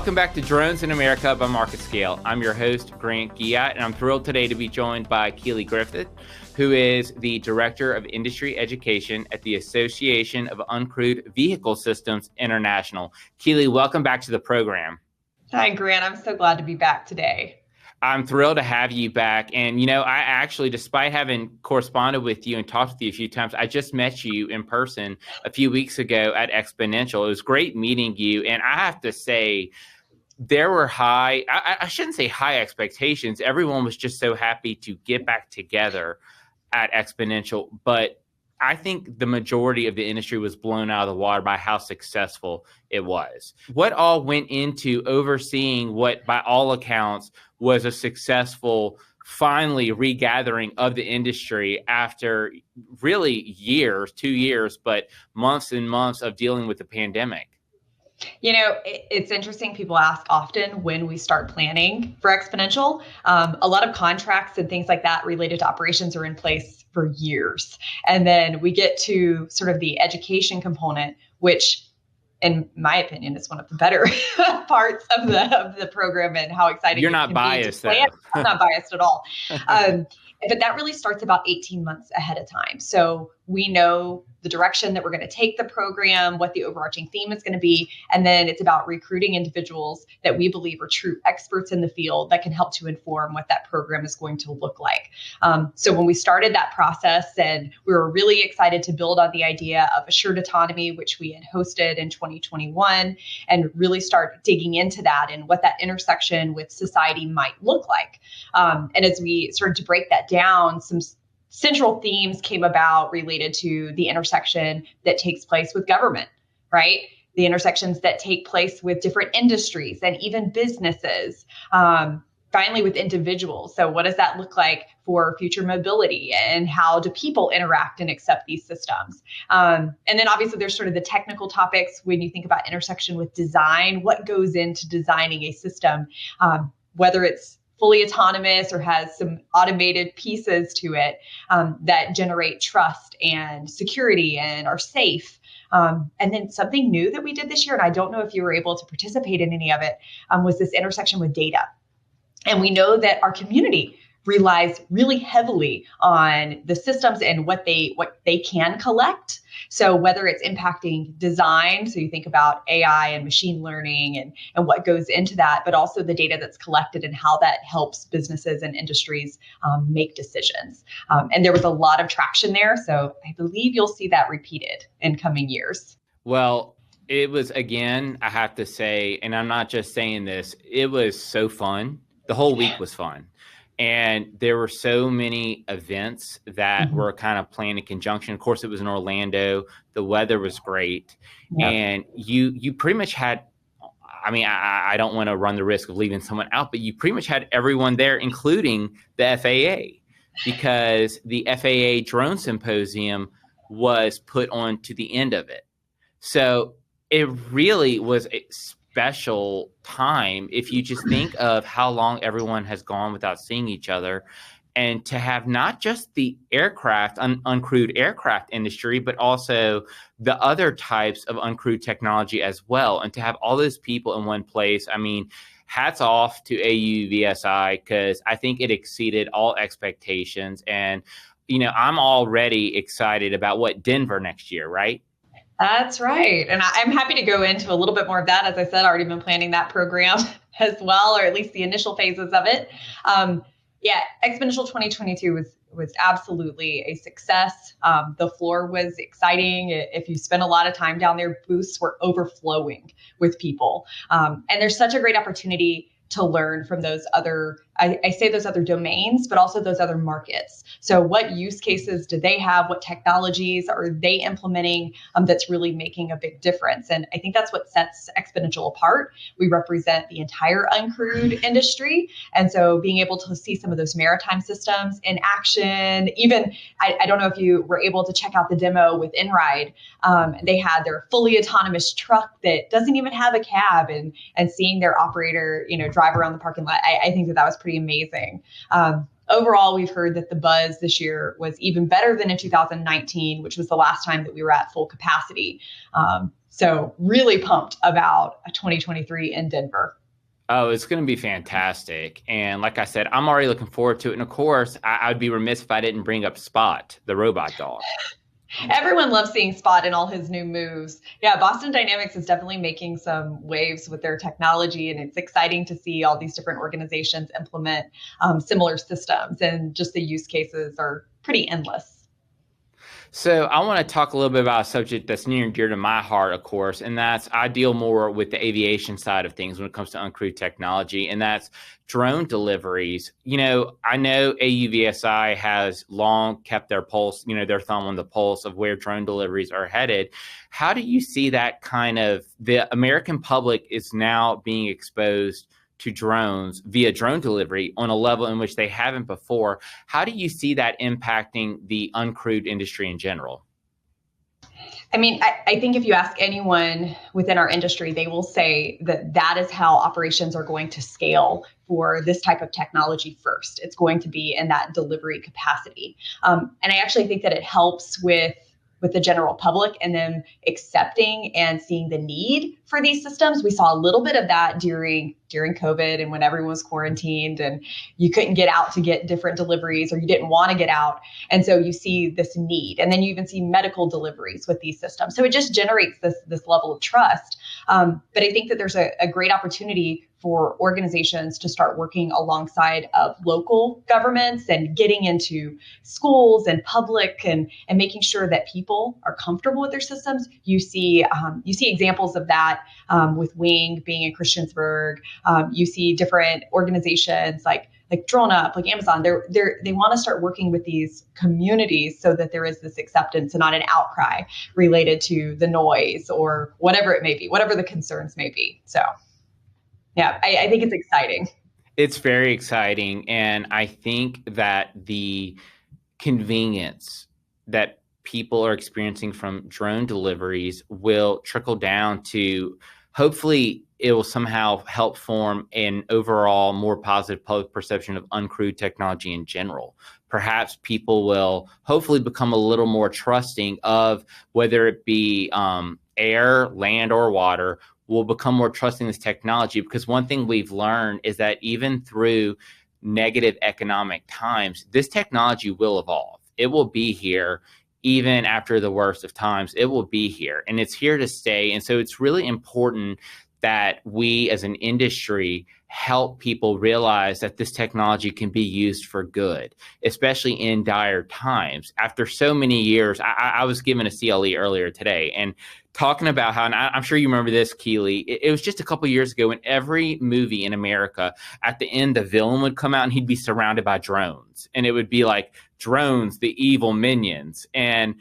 Welcome back to Drones in America by MarketScale. I'm your host, Grant Giat, and I'm thrilled today to be joined by Keely Griffith, who is the Director of Industry Education at the Association of Uncrewed Vehicle Systems International. Keely, welcome back to the program. Hi, Grant. I'm so glad to be back today. I'm thrilled to have you back. And, I actually, despite having corresponded with you and talked with you a few times, I just met you in person a few weeks ago at Exponential. It was great meeting you. And I have to say, there were I shouldn't say high expectations. Everyone was just so happy to get back together at Exponential. But I think the majority of the industry was blown out of the water by how successful it was. What all went into overseeing what, by all accounts, was a successful, finally regathering of the industry after really years, 2 years, but months and months of dealing with the pandemic? It's interesting. People ask often when we start planning for Exponential. A lot of contracts and things like that related to operations are in place for years. And then we get to sort of the education component, which, in my opinion, is one of the better parts of the program and how exciting. You're not biased, though. I'm not biased at all. But that really starts about 18 months ahead of time. So we know the direction that we're going to take the program, what the overarching theme is going to be. And then it's about recruiting individuals that we believe are true experts in the field that can help to inform what that program is going to look like. So when we started that process, and we were really excited to build on the idea of assured autonomy, which we had hosted in 2021, and really start digging into that and what that intersection with society might look like. And as we started to break that down, some central themes came about related to the intersection that takes place with government, right? The intersections that take place with different industries and even businesses, finally with individuals. So what does that look like for future mobility, and how do people interact and accept these systems? And then obviously there's sort of the technical topics when you think about intersection with design. What goes into designing a system, whether it's fully autonomous or has some automated pieces to it that generate trust and security and are safe. And then something new that we did this year, and I don't know if you were able to participate in any of it, was this intersection with data. And we know that our community relies really heavily on the systems and what they can collect. So whether it's impacting design, so you think about AI and machine learning and what goes into that, but also the data that's collected and how that helps businesses and industries make decisions. And there was a lot of traction there. So I believe you'll see that repeated in coming years. Well, it was, again, I have to say, and I'm not just saying this, it was so fun. The whole week was fun. And there were so many events that were kind of planned in conjunction. Of course, it was in Orlando. The weather was great. Yeah. And you pretty much had, I don't want to run the risk of leaving someone out, but you pretty much had everyone there, including the FAA, because the FAA Drone Symposium was put on to the end of it. So it really was a special time if you just think of how long everyone has gone without seeing each other, and to have not just the aircraft, uncrewed aircraft industry, but also the other types of uncrewed technology as well. And to have all those people in one place, hats off to AUVSI, because I think it exceeded all expectations. And, I'm already excited about what Denver next year, right? That's right. And I'm happy to go into a little bit more of that. As I said, I've already been planning that program as well, or at least the initial phases of it. Exponential 2022 was absolutely a success. The floor was exciting. If you spend a lot of time down there, booths were overflowing with people. And there's such a great opportunity to learn from those other, I say those other domains, but also those other markets. So what use cases do they have? What technologies are they implementing that's really making a big difference? And I think that's what sets Exponential apart. We represent the entire uncrewed industry. And so being able to see some of those maritime systems in action, even, I don't know if you were able to check out the demo with InRide. They had their fully autonomous truck that doesn't even have a cab, and seeing their operator, drive around the parking lot. I think that was pretty amazing. overall, we've heard that the buzz this year was even better than in 2019, which was the last time that we were at full capacity. So really pumped about 2023 in Denver. Oh, it's going to be fantastic. And like I said, I'm already looking forward to it. And of course, I'd be remiss if I didn't bring up Spot, the robot dog. Everyone loves seeing Spot and all his new moves. Yeah, Boston Dynamics is definitely making some waves with their technology, and it's exciting to see all these different organizations implement similar systems, and just the use cases are pretty endless. So I want to talk a little bit about a subject that's near and dear to my heart, of course, and that's I deal more with the aviation side of things when it comes to uncrewed technology, and that's drone deliveries. I know AUVSI has long kept their pulse, their thumb on the pulse of where drone deliveries are headed. How do you see that the American public is now being exposed to drones via drone delivery on a level in which they haven't before? How do you see that impacting the uncrewed industry in general? I mean, I think if you ask anyone within our industry, they will say that that is how operations are going to scale for this type of technology first. It's going to be in that delivery capacity. And I actually think that it helps with the general public and them accepting and seeing the need for these systems. We saw a little bit of that during COVID and when everyone was quarantined and you couldn't get out to get different deliveries or you didn't want to get out. And so you see this need. And then you even see medical deliveries with these systems. So it just generates this level of trust. But I think that there's a great opportunity for organizations to start working alongside of local governments and getting into schools and public and making sure that people are comfortable with their systems. You see examples of that with Wing being in Christiansburg. You see different organizations like DroneUp, like Amazon. They want to start working with these communities so that there is this acceptance and not an outcry related to the noise or whatever it may be, whatever the concerns may be. So. Yeah, I think it's exciting. It's very exciting. And I think that the convenience that people are experiencing from drone deliveries will trickle down to, hopefully it will somehow help form an overall more positive public perception of uncrewed technology in general. Perhaps people will hopefully become a little more trusting of whether it be air, land, or water, will become more trusting this technology, because one thing we've learned is that even through negative economic times, this technology will evolve. It will be here. Even after the worst of times, it will be here and it's here to stay. And so it's really important that we as an industry help people realize that this technology can be used for good, especially in dire times. After so many years, I was given a CLE earlier today and talking about how, and I'm sure you remember this, Keely, it was just a couple of years ago when every movie in America, at the end, the villain would come out and he'd be surrounded by drones. And it would be like drones, the evil minions. And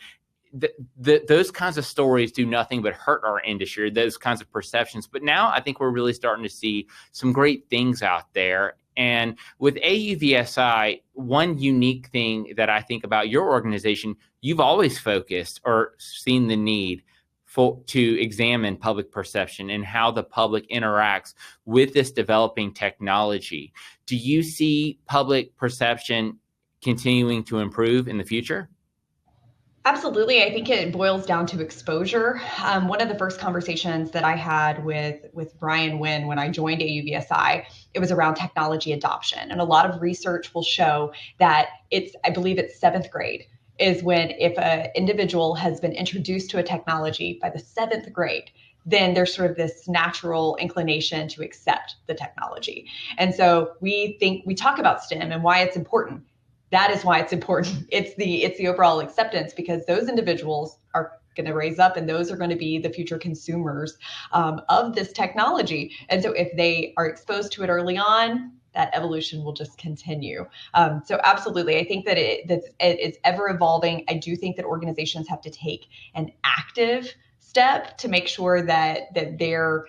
those kinds of stories do nothing but hurt our industry, those kinds of perceptions. But now I think we're really starting to see some great things out there. And with AUVSI, one unique thing that I think about your organization, you've always focused or seen the need to examine public perception and how the public interacts with this developing technology. Do you see public perception continuing to improve in the future? Absolutely. I think it boils down to exposure. One of the first conversations that I had with Brian Wynn when I joined AUVSI, it was around technology adoption. And a lot of research will show that I believe it's seventh grade is when if an individual has been introduced to a technology by the seventh grade, then there's sort of this natural inclination to accept the technology. And so we talk about STEM and why it's important. That is why it's important. It's the overall acceptance, because those individuals are going to raise up and those are going to be the future consumers of this technology. And so if they are exposed to it early on, that evolution will just continue. So absolutely, I think that it's ever evolving. I do think that organizations have to take an active step to make sure that they're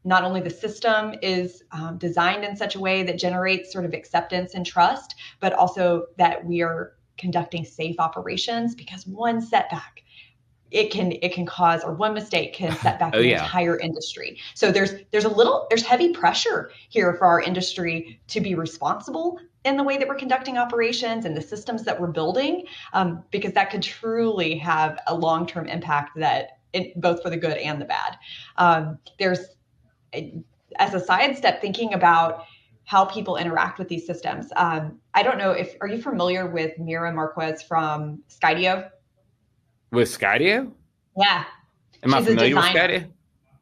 not only the system is designed in such a way that generates sort of acceptance and trust, but also that we are conducting safe operations, because one setback, it can cause, or one mistake can set back the entire industry. So there's heavy pressure here for our industry to be responsible in the way that we're conducting operations and the systems that we're building, because that could truly have a long-term impact both for the good and the bad. As a sidestep, thinking about how people interact with these systems. I don't know are you familiar with Mira Marquez from Skydio? With Skydio? Yeah. Am I familiar with Skydio?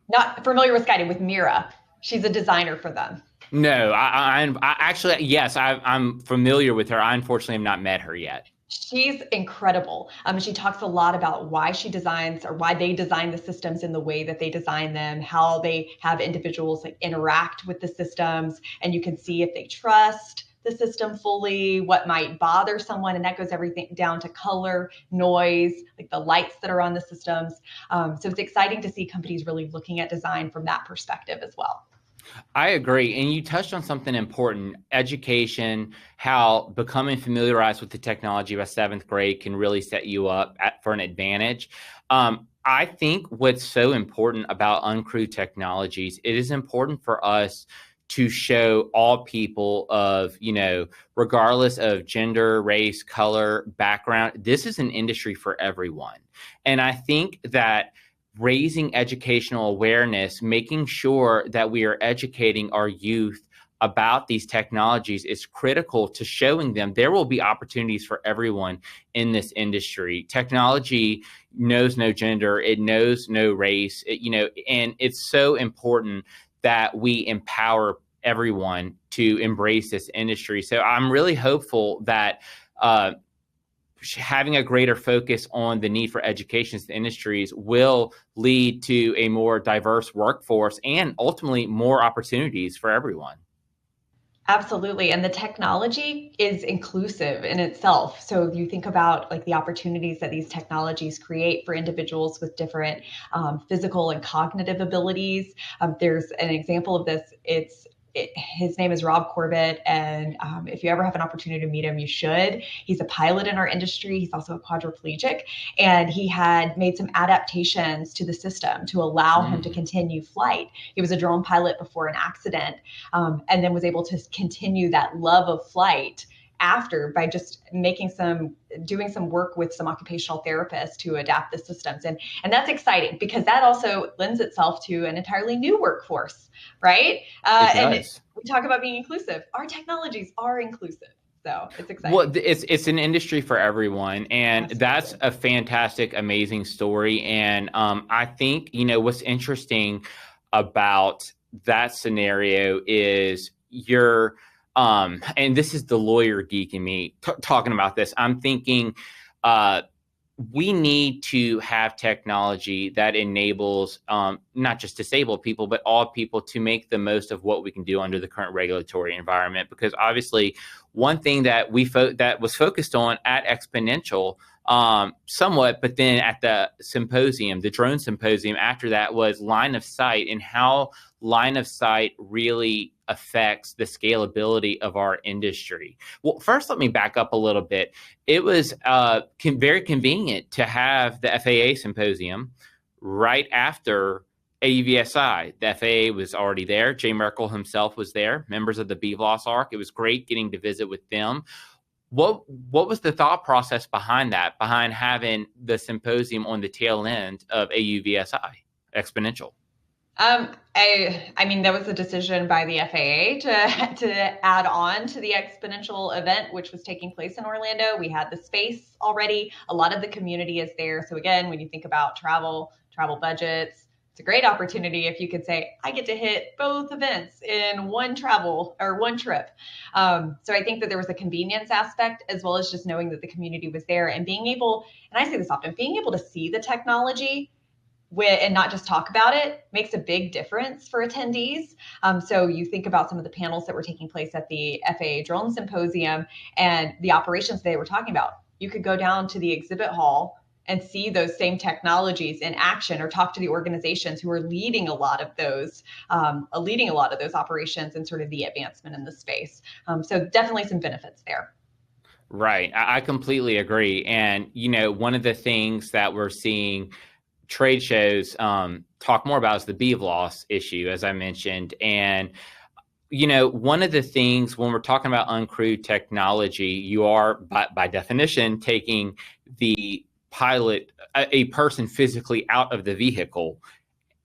Not familiar with Skydio, with Mira. She's a designer for them. No, I actually, yes, I'm familiar with her. I unfortunately have not met her yet. She's incredible. She talks a lot about why she designs or why they design the systems in the way that they design them, how they have individuals like interact with the systems, and you can see if they trust the system fully, what might bother someone, and that goes everything down to color, noise, like the lights that are on the systems. So it's exciting to see companies really looking at design from that perspective as well. I agree. And you touched on something important, education, how becoming familiarized with the technology by 7th grade can really set you up for an advantage. I think what's so important about uncrewed technologies, it is important for us to show all people of, regardless of gender, race, color, background, this is an industry for everyone. And I think that raising educational awareness, making sure that we are educating our youth about these technologies is critical to showing them there will be opportunities for everyone in this industry. Technology knows no gender, it knows no race, and it's so important that we empower everyone to embrace this industry. So I'm really hopeful that having a greater focus on the need for education in industries will lead to a more diverse workforce and ultimately more opportunities for everyone. Absolutely. And the technology is inclusive in itself. So you think about like the opportunities that these technologies create for individuals with different physical and cognitive abilities. There's an example of this. His name is Rob Corbett, and if you ever have an opportunity to meet him, you should. He's a pilot in our industry. He's also a quadriplegic, and he had made some adaptations to the system to allow him to continue flight. He was a drone pilot before an accident, and then was able to continue that love of flight after by just doing some work with some occupational therapists to adapt the systems. And that's exciting because that also lends itself to an entirely new workforce, right? And we talk about being inclusive. Our technologies are inclusive. So it's exciting. Well, it's an industry for everyone. And Absolutely. That's a fantastic, amazing story. And I think, what's interesting about that scenario is and this is the lawyer geek in me talking about this. I'm thinking we need to have technology that enables not just disabled people, but all people to make the most of what we can do under the current regulatory environment. Because obviously, one thing that that was focused on at Exponential somewhat, but then at the symposium, the drone symposium after that, was line of sight and how line of sight really affects the scalability of our industry. Well, first, let me back up a little bit. It was very convenient to have the FAA symposium right after AUVSI. The FAA was already there. Jay Merkel himself was there, members of the BVLOS ARC. It was great getting to visit with them. What was the thought process behind that, behind having the symposium on the tail end of AUVSI, Exponential? I mean, that was a decision by the FAA to add on to the Exponential event, which was taking place in Orlando. We had the space already. A lot of the community is there. So again, when you think about travel budgets, it's a great opportunity if you could say, I get to hit both events in one trip. So I think that there was a convenience aspect as well as just knowing that the community was there and being able, and I say this often, being able to see the technology and not just talk about it makes a big difference for attendees. So you think about some of the panels that were taking place at the FAA Drone Symposium and the operations they were talking about. You could go down to the exhibit hall and see those same technologies in action, or talk to the organizations who are leading a lot of those operations and sort of the advancement in the space. So definitely some benefits there. Right. I completely agree. And, one of the things that we're seeing trade shows talk more about is the BVLOS issue, as I mentioned. And, one of the things when we're talking about uncrewed technology, you are by definition taking the pilot, a person physically out of the vehicle,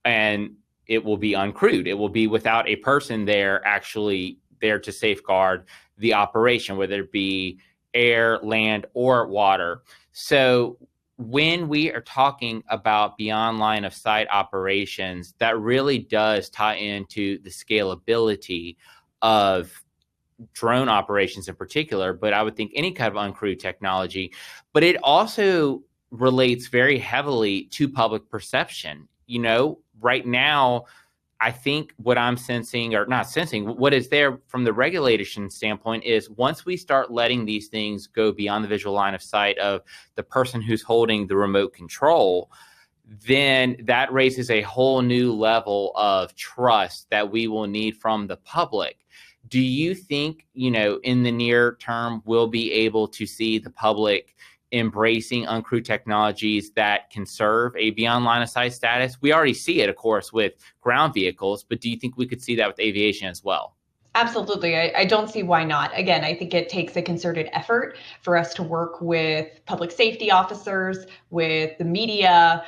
and it will be uncrewed. It will be without a person there actually there to safeguard the operation, whether it be air, land, or water. So when we are talking about beyond line of sight operations, that really does tie into the scalability of drone operations in particular, but I would think any kind of uncrewed technology. But it also relates very heavily to public perception. Right now, I think what I'm sensing, or not sensing, what is there from the regulation standpoint is once we start letting these things go beyond the visual line of sight of the person who's holding the remote control, then that raises a whole new level of trust that we will need from the public. Do you think, in the near term, we'll be able to see the public embracing uncrewed technologies that can serve a beyond line of sight status? We already see it, of course, with ground vehicles, but do you think we could see that with aviation as well? Absolutely. I don't see why not. Again, I think it takes a concerted effort for us to work with public safety officers, with the media,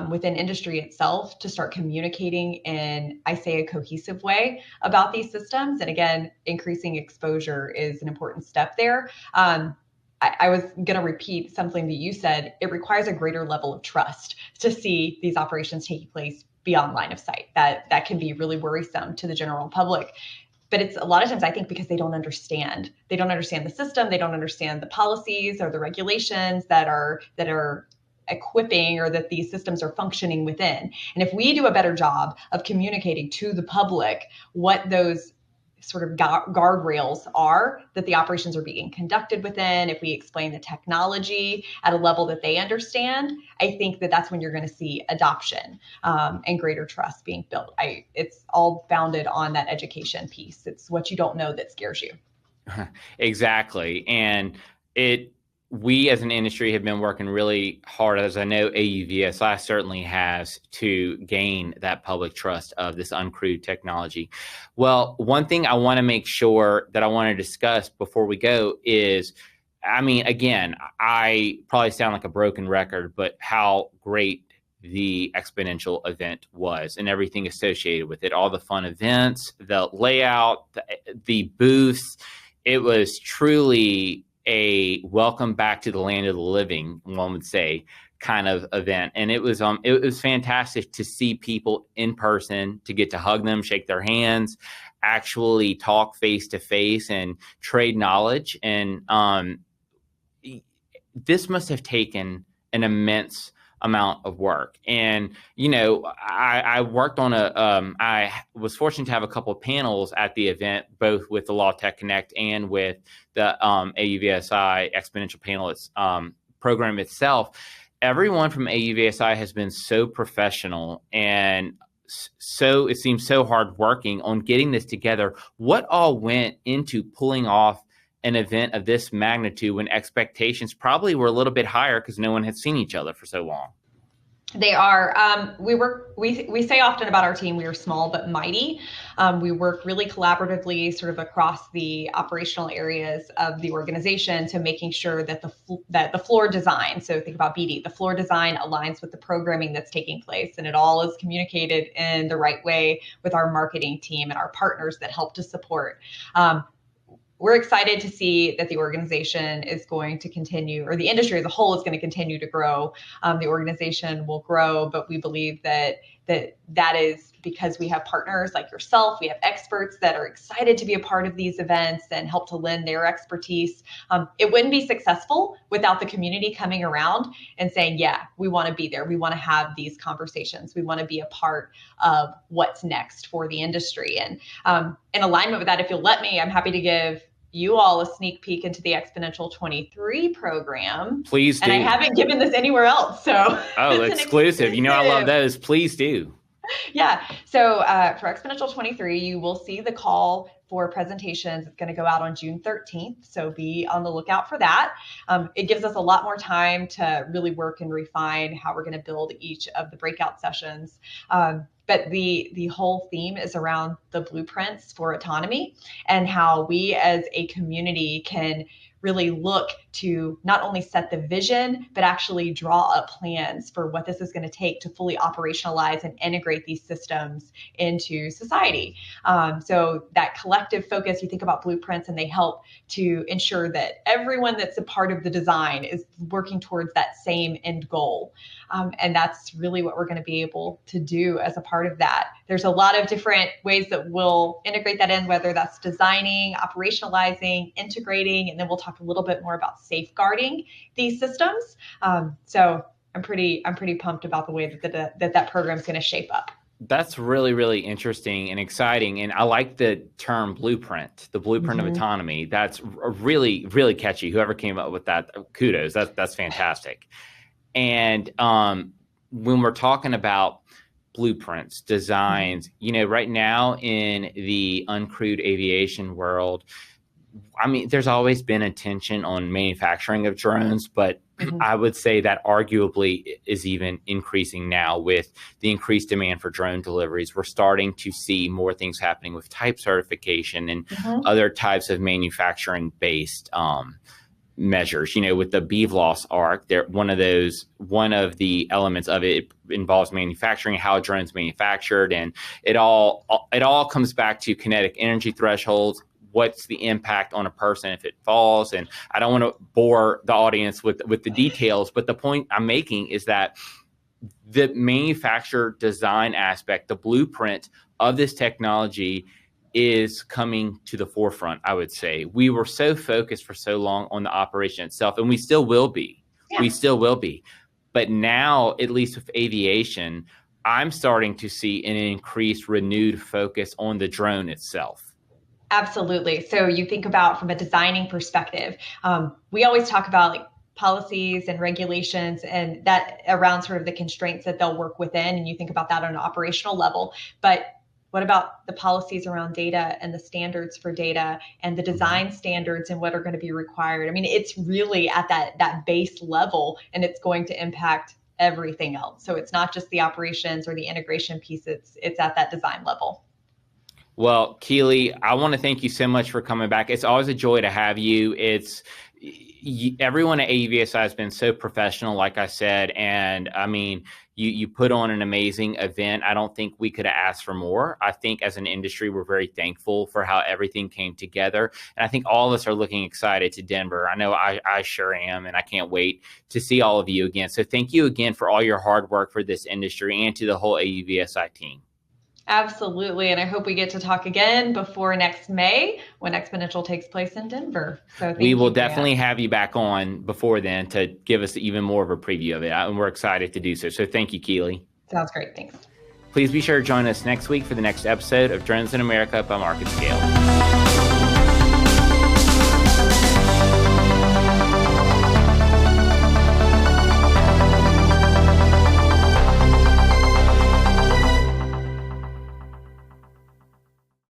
within industry itself to start communicating in, I say, a cohesive way about these systems. And again, increasing exposure is an important step there. I was going to repeat something that you said. It requires a greater level of trust to see these operations taking place beyond line of sight. That can be really worrisome to the general public. But it's a lot of times, I think, because they don't understand. They don't understand the system. They don't understand the policies or the regulations that are equipping or that these systems are functioning within. And if we do a better job of communicating to the public what those sort of guardrails are that the operations are being conducted within, if we explain the technology at a level that they understand, I think that that's when you're going to see adoption and greater trust being built. It's all founded on that education piece. It's what you don't know that scares you. Exactly. And we as an industry have been working really hard, as I know AUVSI certainly has, to gain that public trust of this uncrewed technology. Well, one thing I want to make sure that I want to discuss before we go is, again, I probably sound like a broken record, but how great the exponential event was and everything associated with it, all the fun events, the layout, the booths. It was truly a welcome back to the land of the living, one would say, kind of event. And it was fantastic to see people in person, to get to hug them, shake their hands, actually talk face to face and trade knowledge. And this must have taken an immense amount of work. And, I worked on I was fortunate to have a couple of panels at the event, both with the Law Tech Connect and with the AUVSI Exponential Panel program itself. Everyone from AUVSI has been so professional and it seems so hardworking on getting this together. What all went into pulling off an event of this magnitude when expectations probably were a little bit higher because no one had seen each other for so long? They are. We say often about our team, we are small but mighty. We work really collaboratively sort of across the operational areas of the organization to making sure that the floor design, so think about BD, the floor design aligns with the programming that's taking place, and it all is communicated in the right way with our marketing team and our partners that help to support. We're excited to see that the organization is going to continue, or the industry as a whole is going to continue to grow. The organization will grow, but we believe that is because we have partners like yourself. We have experts that are excited to be a part of these events and help to lend their expertise. It wouldn't be successful without the community coming around and saying, yeah, we want to be there. We want to have these conversations. We want to be a part of what's next for the industry. And in alignment with that, if you'll let me, I'm happy to give you all a sneak peek into the Exponential 23 program. Please do. And I haven't given this anywhere else. So exclusive. I love those. Please do. Yeah. So for Exponential 23, you will see the call for presentations. It's going to go out on June 13th, so be on the lookout for that. It gives us a lot more time to really work and refine how we're going to build each of the breakout sessions. But the whole theme is around the blueprints for autonomy and how we as a community can really look to not only set the vision, but actually draw up plans for what this is going to take to fully operationalize and integrate these systems into society. So that collective focus, you think about blueprints, and they help to ensure that everyone that's a part of the design is working towards that same end goal. And that's really what we're going to be able to do as a part of that. There's a lot of different ways that we'll integrate that in, whether that's designing, operationalizing, integrating, and then we'll talk a little bit more about safeguarding these systems. So I'm pretty pumped about the way that program is going to shape up. That's really, really interesting and exciting. And I like the term blueprint, the blueprint of autonomy. That's really, really catchy. Whoever came up with that, kudos. That's fantastic. And when we're talking about blueprints, designs, right now in the uncrewed aviation world, I mean, there's always been attention on manufacturing of drones, but I would say that arguably is even increasing now with the increased demand for drone deliveries. We're starting to see more things happening with type certification and other types of manufacturing-based measures. With the BVLOS ARC, one of the elements of it involves manufacturing, how a drone's manufactured, and it all comes back to kinetic energy thresholds. What's the impact on a person if it falls? And I don't want to bore the audience with the details, but the point I'm making is that the manufacturer design aspect, the blueprint of this technology is coming to the forefront, I would say. We were so focused for so long on the operation itself, and we still will be. Yeah. We still will be. But now, at least with aviation, I'm starting to see an increased, renewed focus on the drone itself. Absolutely. So you think about from a designing perspective, we always talk about policies and regulations and that around sort of the constraints that they'll work within. And you think about that on an operational level. But what about the policies around data and the standards for data and the design standards and what are going to be required? I mean, it's really at that base level, and it's going to impact everything else. So it's not just the operations or the integration piece. It's at that design level. Well, Keely, I want to thank you so much for coming back. It's always a joy to have you. Everyone at AUVSI has been so professional, like I said, and I mean, you put on an amazing event. I don't think we could have asked for more. I think as an industry, we're very thankful for how everything came together. And I think all of us are looking excited to Denver. I know I sure am, and I can't wait to see all of you again. So thank you again for all your hard work for this industry and to the whole AUVSI team. Absolutely. And I hope we get to talk again before next May when Exponential takes place in Denver. So we will definitely have you back on before then to give us even more of a preview of it. And we're excited to do so. So thank you, Keely. Sounds great. Thanks. Please be sure to join us next week for the next episode of Drones in America by MarketScale.